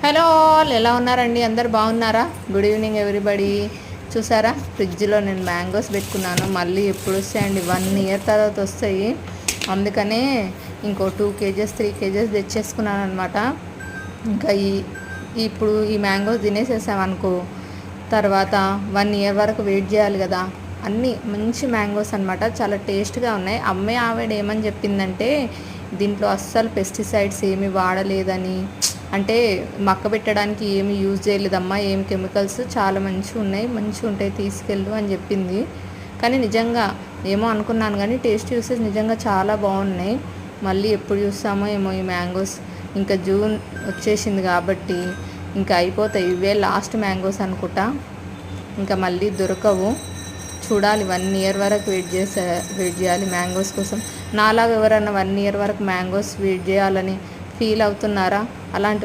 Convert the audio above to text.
Hello all, ఎలా ఉన్నారండి? అందరు బాగున్నారా? Good evening everybody. చూసారా, ఫ్రిడ్జ్లో నేను మ్యాంగోస్ పెట్టుకున్నాను. మళ్ళీ ఎప్పుడు వస్తాయండి? 1 ఇయర్ తర్వాత వస్తాయి. అందుకనే ఇంకో 2 కేజెస్ 3 కేజెస్ తెచ్చేసుకున్నాను అనమాట. ఇంకా ఇప్పుడు ఈ మ్యాంగోస్ తినేసేసామనుకో, తర్వాత 1 ఇయర్ వరకు వెయిట్ చేయాలి కదా. అన్నీ మంచి మ్యాంగోస్ అనమాట, చాలా టేస్ట్గా ఉన్నాయి. అమ్మే ఆవిడ ఏమని చెప్పిందంటే, దీంట్లో అస్సలు పెస్టిసైడ్స్ ఏమీ వాడలేదని, అంటే మక్క పెట్టడానికి ఏమి యూజ్ చేయలేదమ్మా, ఏం కెమికల్స్, చాలా మంచిగా ఉన్నాయి, మంచిగా ఉంటాయి, తీసుకెళ్ళు అని చెప్పింది. కానీ నిజంగా ఏమో అనుకున్నాను, కానీ టేస్ట్ చూసేసి నిజంగా చాలా బాగున్నాయి. మళ్ళీ ఎప్పుడు చూస్తామో ఏమో ఈ మ్యాంగోస్. ఇంకా జూన్ వచ్చేసింది కాబట్టి ఇంకా అయిపోతాయి. ఇవే లాస్ట్ మ్యాంగోస్ అనుకుంటా, ఇంకా మళ్ళీ దొరకవు. చూడాలి, 1 ఇయర్ వరకు వెయిట్ చేయాలి మ్యాంగోస్ కోసం. నాలాగా ఎవరైనా 1 ఇయర్ వరకు మ్యాంగోస్ వెయిట్ చేయాలని ఫీల్ అవుతున్నారా? అలాంటి